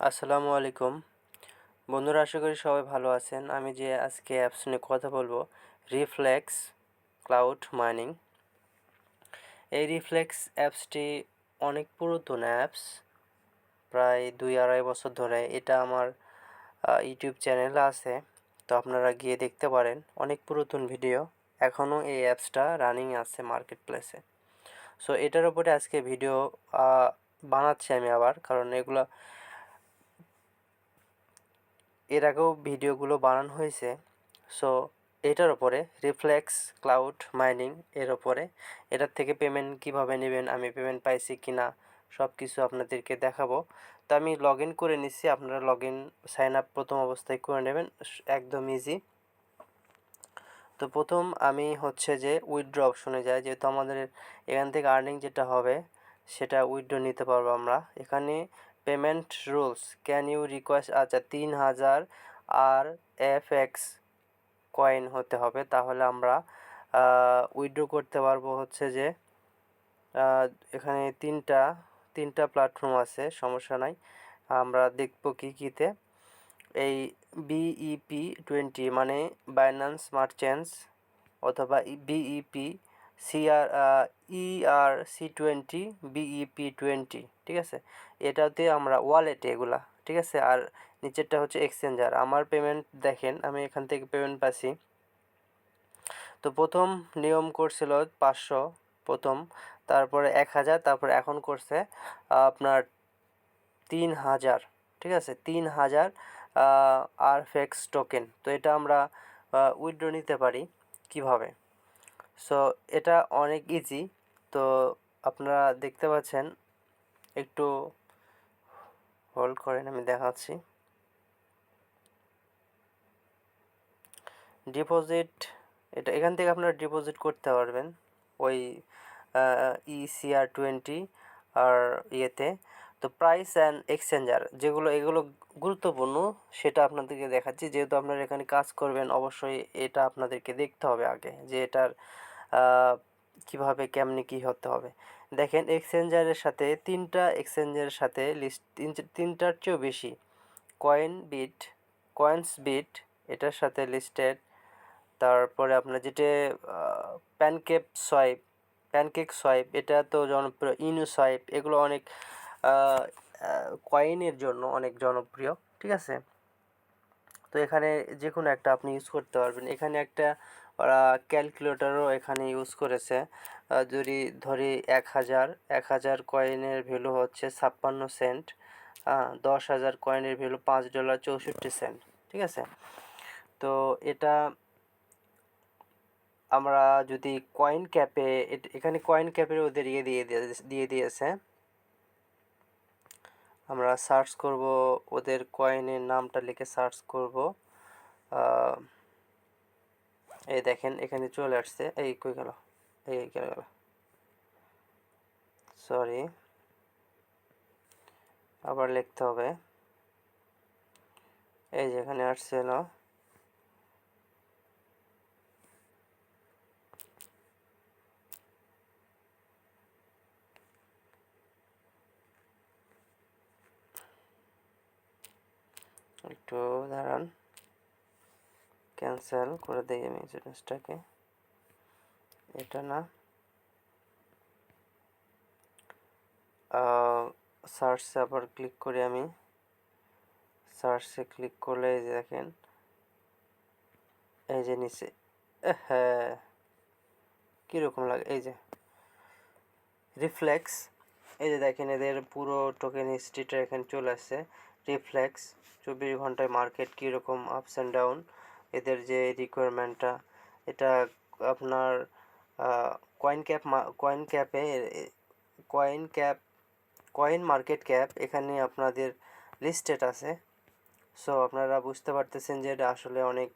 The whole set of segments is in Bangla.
আসসালামু আলাইকুম বন্ধুরা, আশা করি সবাই ভালো আছেন। আমি যে আজকে অ্যাপস নিয়ে কথা বলবো, রিফ্লেক্স ক্লাউড মাইনিং। এই রিফ্লেক্স অ্যাপসটি অনেক পুরাতন অ্যাপস, প্রায় 2-2.5 বছর ধরে এটা আমার ইউটিউব চ্যানেলে আছে। তো আপনারা গিয়ে দেখতে পারেন, অনেক পুরাতন ভিডিও, এখনও এই অ্যাপসটা রানিং আছে মার্কেট প্লেসে। সো এটার উপরে আজকে ভিডিও বানাচ্ছি আমি আবার, কারণ এগুলো এর আগেও ভিডিওগুলো বানানো হয়েছে। সো এটার ওপরে রিফ্লেক্স ক্লাউড মাইনিং এর ওপরে এটার থেকে পেমেন্ট কিভাবে নেবেন, আমি পেমেন্ট পাইছি কি না, সব কিছু আপনাদেরকে দেখাবো। তো আমি লগ ইন করে নিচ্ছি, আপনারা লগ ইন সাইন আপ প্রথম অবস্থায় করে নেবেন, একদম ইজি। তো প্রথম আমি হচ্ছে যে উইথড্র অপশনে যাই, যেহেতু আমাদের এখান থেকে আর্নিং যেটা হবে সেটা উইথড্র নিতে পারবো আমরা। এখানে payment rules, can you request, আচ্ছা 3000 RFX কয়েন হতে হবে, তাহলে আমরা উইথড্র করতে পারবো। হচ্ছে যে এখানে তিনটা প্ল্যাটফর্ম আছে, সমস্যা নাই, আমরা দেখবো কীতে। এই BEP20 মানে বাইন্যান্স মার্চেন্টস, অথবা BEP ERC20 BEP20, ঠিক আছে। এটাতে আমরা ওয়ালেটে এগুলা, ঠিক আছে। আর নিচেরটা হচ্ছে এক্সচেঞ্জার। আমার পেমেন্ট দেখেন, আমি এখান থেকে পেমেন্ট পাচ্ছি। তো প্রথম নিয়ম করছিল 500 প্রথম, তারপরে 1000, তারপরে এখন করছে আপনার 3000, ঠিক আছে। 3000 RFX টোকেন। তো এটা আমরা উইথড্র নিতে পারি কিভাবে। সো এটা অনেক ইজি। তো আপনারা দেখতে পাচ্ছেন, একটু হোল্ড করেন, আমি দেখাচ্ছি। ডিপোজিট, এটা এখান থেকে আপনারা ডিপোজিট করতে পারবেন ওই ECR20 আর ইয়েতে। তো প্রাইস অ্যান্ড এক্সচেঞ্জার যেগুলো, এগুলো গুরুত্বপূর্ণ, সেটা আপনাদেরকে দেখাচ্ছি। যেহেতু আপনারা এখানে কাজ করবেন, অবশ্যই এটা আপনাদেরকে দেখতে হবে আগে, যে এটার কীভাবে কেমনি কী হতে হবে। দেখেন, এক্সচেঞ্জারের সাথে এক্সচেঞ্জারের সাথে লিস্ট, তিনটার চেয়েও বেশি। কয়েন্স বিট এটার সাথে লিস্টেড। তারপরে আপনার যেটা প্যানকেক সোয়াইপ, এটা তো জনপ্রিয়। সোয়াইপ, এগুলো অনেক কয়েনের জন্য অনেক জনপ্রিয়, ঠিক আছে। তো এখানে যে কোনো একটা আপনি ইউজ করতে পারবেন। এখানে একটা ওরা ক্যালকুলেটরও এখানে ইউজ করেছে। যদি ধরি 1000 কয়েনের ভ্যালু হচ্ছে 56 সেন্ট, 10,000 কয়েনের ভ্যালু $5.64, ঠিক আছে। তো এটা আমরা যদি কয়েন ক্যাপে, এখানে কয়েন ক্যাপের ওদের দিয়ে দিয়েছে। আমরা সার্চ করব, ওদের কয়েনের নামটা লিখে সার্চ করব। এই দেখেন, এখানে চলে আসছে। এই কই গেল, এই গেল, সরি, আবার লিখতে হবে। এই যে এখানে আসছে না, একটু দাঁড়ান, ক্যান্সেল করে দিই আমি জিনিসটাকে। এটা না, সার্চে আবার ক্লিক করি আমি। সার্চে ক্লিক করলে এই যে দেখেন, এই যে নিচে, হ্যাঁ, কীরকম লাগে, এই যে রিফ্লেক্স, এই যে দেখেন এদের পুরো টোকেন হিস্ট্রিটা এখানে চলে আসছে। রিফ্লেক্স 24 ঘন্টায় মার্কেট কীরকম আপস অ্যান্ড ডাউন, এদের যে রিকোয়ারমেন্টটা, এটা আপনার কয়েন মার্কেট ক্যাপ এখানে আপনাদের লিস্টেড আছে। সো আপনারা বুঝতে পারতেছেন যে এটা আসলে অনেক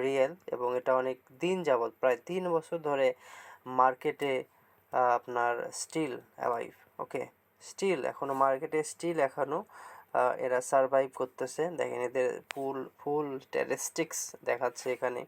রিয়েল, এবং এটা অনেক দিন যাবৎ, প্রায় 3 বছর ধরে মার্কেটে আপনার স্টিল অ্যালাইভ। ওকে, স্টিল এখনও মার্কেটে, স্টিল এখনও এরা সারভাইভ করতেছে। দেখেন এদের ফুল স্ট্যাটিস্টিক্স দেখাচ্ছে এখানে।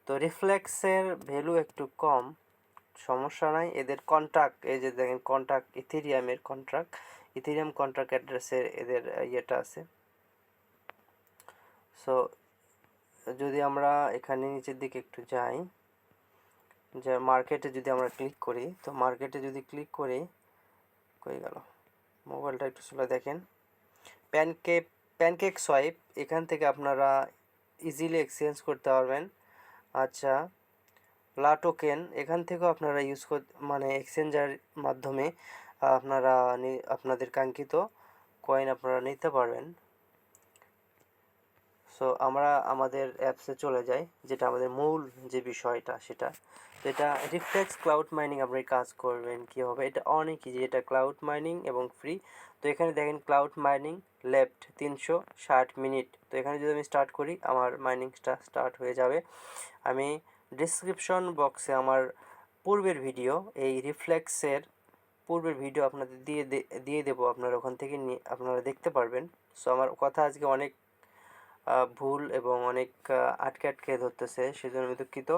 তো রিফ্লেক্সের ভ্যালু একটু কম, সমস্যা নাই। এদের কন্ট্রাক্ট, এই যে দেখেন কন্ট্রাক্ট, ইথেরিয়ামের কন্ট্রাক্ট, ইথেরিয়াম কন্ট্রাক্ট অ্যাড্রেসের এদের ইয়েটা আছে। সো যদি আমরা এখানে নিচের দিকে একটু যাই, যে মার্কেটে যদি আমরা ক্লিক করি, তো মার্কেটে যদি ক্লিক করি, কই গেল মোবাইলটা একটু স্লো দেখেন, প্যানকেক সোয়াইপ, এখান থেকে আপনারা ইজিলি এক্সচেঞ্জ করতে পারবেন। আচ্ছা, টোকেন, এখান থেকেও আপনারা মানে এক্সচেঞ্জার মাধ্যমে আপনারা আপনাদের কাঙ্ক্ষিত কয়েন আপনারা নিতে পারবেন। সো আমরা আমাদের অ্যাপসে চলে যাই, যেটা আমাদের মূল যে বিষয়টা সেটা। তো এটা রিফ্লেক্স ক্লাউড মাইনিং আপনি কাজ করবেন কীভাবে, এটা অনেক ইজি, এটা ক্লাউড মাইনিং এবং ফ্রি। তো এখানে দেখেন ক্লাউড মাইনিং লেফট 360 মিনিট। তো এখানে যদি আমি স্টার্ট করি, আমার মাইনিংটা স্টার্ট হয়ে যাবে। আমি ডিসক্রিপশন বক্সে আমার পূর্বের ভিডিও, এই রিফ্লেক্সের পূর্বের ভিডিও আপনাদের দিয়ে দেবো, আপনারা ওখান থেকে নিয়ে আপনারা দেখতে পারবেন। সো আমার কথা আজকে অনেক ভুল এবং অনেক আটকে ধরতেছে, সেজন্য আমি দুঃখিত।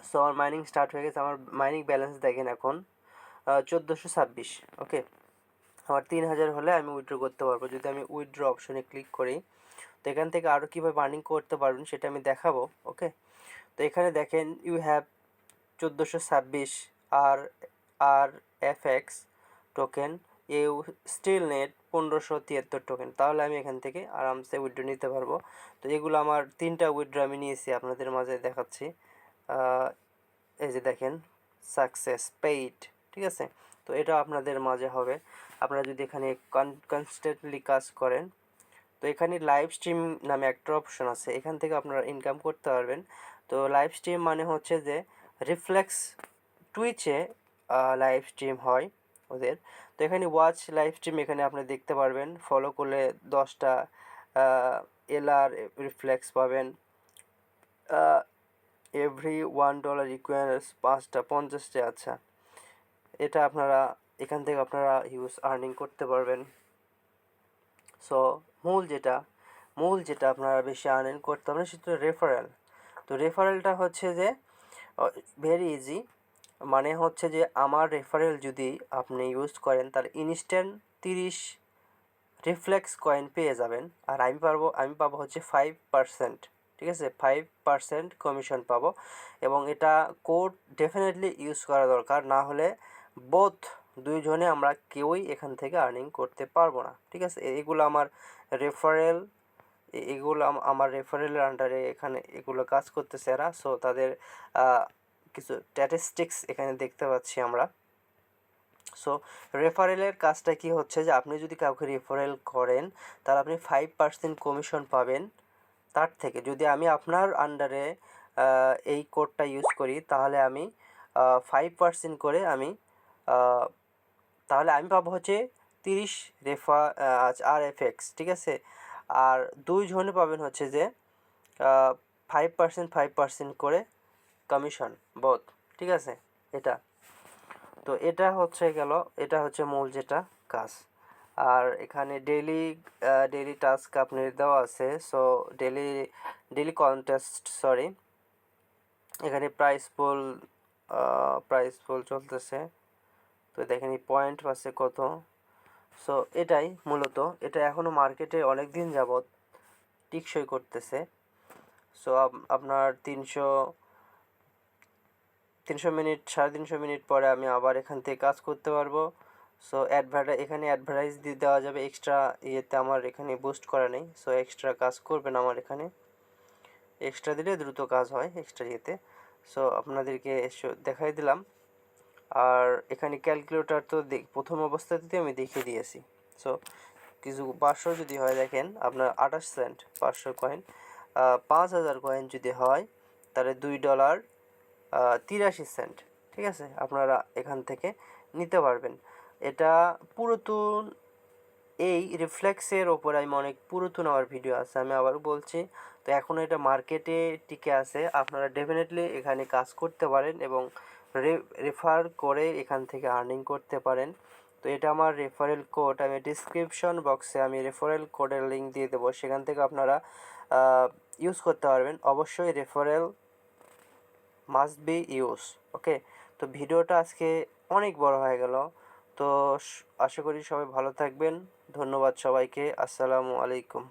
সো আমার মাইনিং স্টার্ট হয়ে গেছে। আমার মাইনিং ব্যালেন্স দেখেন এখন 1426। ওকে, আমার 3000 হলে আমি উইথড্র করতে পারবো। যদি আমি উইথড্র অপশনে ক্লিক করি, তো এখান থেকে আরও কীভাবে আর্নিং করতে পারবেন সেটা আমি দেখাবো। ওকে, তো এখানে দেখেন ইউ হ্যাভ 1426 আর RFX token, you still need 1573 token. তাহলে আমি এখান থেকে আরামসে উইথড্র নিতে পারবো। তো এগুলো আমার 3টা উইথড্র আমি নিয়েছি, আপনাদের মাঝে দেখাচ্ছি। এই যে দেখেন সাকসেস পেইড, ঠিক আছে। তো এটা আপনাদের মাঝে হবে, আপনারা যদি এখানে কনস্ট্যান্টলি কাজ করেন। তো এখানে লাইভ স্ট্রিম নামে একটা অপশন আছে, এখান থেকে আপনারা ইনকাম করতে পারবেন। তো লাইভ স্ট্রিম মানে হচ্ছে যে রিফ্লেক্স টুইচে লাইভ স্ট্রিম হয় ওদের। তো এখানে ওয়াচ লাইভ স্ট্রিম এখানে আপনি দেখতে পারবেন, ফলো করলে 10টা LR রিফ্লেক্স পাবেন। এভরি $1 ইকুয়ালস 5টা 50টা। আচ্ছা, এটা আপনারা এখান থেকে আপনারা আর্নিং করতে পারবেন। সো মূল যেটা আপনারা বেশি আর্নিং করতে পারবেন সেটা রেফারেল। তো রেফারেলটা হচ্ছে যে ভেরি ইজি, মানে হচ্ছে যে আমার রেফারেল যদি আপনি ইউজ করেন তাহলে ইনস্ট্যান্ট 30 রিফ্লেক্স কয়েন পেয়ে যাবেন। আর আমি পাবো হচ্ছে 5%, ঠিক আছে, 5% কমিশন পাবো। এবং এটা কোড ডেফিনেটলি ইউজ করা দরকার, না হলে দুইজনে আমরা কেউই এখান থেকে আর্নিং করতে পারবো না, ঠিক আছে। এগুলো আমার রেফারেল, আমার রেফারেলের আন্ডারে এখানে এগুলো কাজ করতেছে এরা। সো তাদের কিছু স্ট্যাটিস্টিক্স এখানে দেখতে পাচ্ছি আমরা। সো রেফারেলের কাজটা কি হচ্ছে যে আপনি যদি কাউকে রেফারেল করেন তাহলে আপনি 5% কমিশন পাবেন তার থেকে। যদি আমি আপনার আন্ডারে এই কোডটা ইউজ করি তাহলে আমি 5% করে আমি তাহলে আমি পাবো হচ্ছে 30 RFX, ঠিক আছে। আর দুইজনে পাবেন হচ্ছে যে 5% করে কমিশন বোথ, ঠিক আছে। তো এটা হচ্ছে মূল যেটা কাজ। আর এখানে ডেইলি টাস্ক আপনার দেওয়া আছে। সো ডেইলি কন্টেস্ট, এখানে প্রাইস পুল চলতেছে। তো দেখেন এই পয়েন্ট পাচ্ছে কত। সো এটাই মূলত, এটা এখনও মার্কেটে অনেক দিন যাবৎ টিকসই করতেছে। সো আপনার 300 মিনিট 350 মিনিট পরে আমি আবার এখান থেকে কাজ করতে পারবো। সো এখানে অ্যাডভার্টাইজ দিয়ে দেওয়া যাবে এক্সট্রা ইয়েতে, আমার এখানে বুস্ট করা নেই। সো এক্সট্রা কাজ করবেন, আমার এখানে এক্সট্রা দিলে দ্রুত কাজ হয় এক্সট্রা ইয়েতে। সো আপনাদেরকে দেখাই দিলাম। আর এখানে ক্যালকুলেটর তো প্রথম অবস্থাতে আমি দেখিয়ে দিয়েছি। সো কিছু 500 যদি হয়, দেখেন আপনার 28 সেন্ট 500 কয়েন। 5000 কয়েন যদি হয় তাহলে $2.83, ঠিক আছে। আপনারা এখান থেকে নিতে পারবেন। এটা পুরাতন, এই রিফ্লেক্সের ওপর আমি অনেক পুরাতন আমার ভিডিও আছে, আমি আবারও বলছি। তো এখন এটা মার্কেটে টিকে আছে, আপনারা ডেফিনেটলি এখানে কাজ করতে পারেন এবং রেফার করে এখান থেকে আর্নিং করতে পারেন। তো এটা আমার রেফারেল কোড, আমি ডিসক্রিপশন বক্সে আমি রেফারেল কোডের লিঙ্ক দিয়ে দেবো, সেখান থেকে আপনারা ইউজ করতে পারবেন। অবশ্যই রেফারেল মাস্ট বি ইউজ। ওকে, তো ভিডিওটা আজকে অনেক বড় হয়ে গেল, তো আশা করি সবাই ভালো থাকবেন। ধন্যবাদ সবাইকে। আসসালামু আলাইকুম।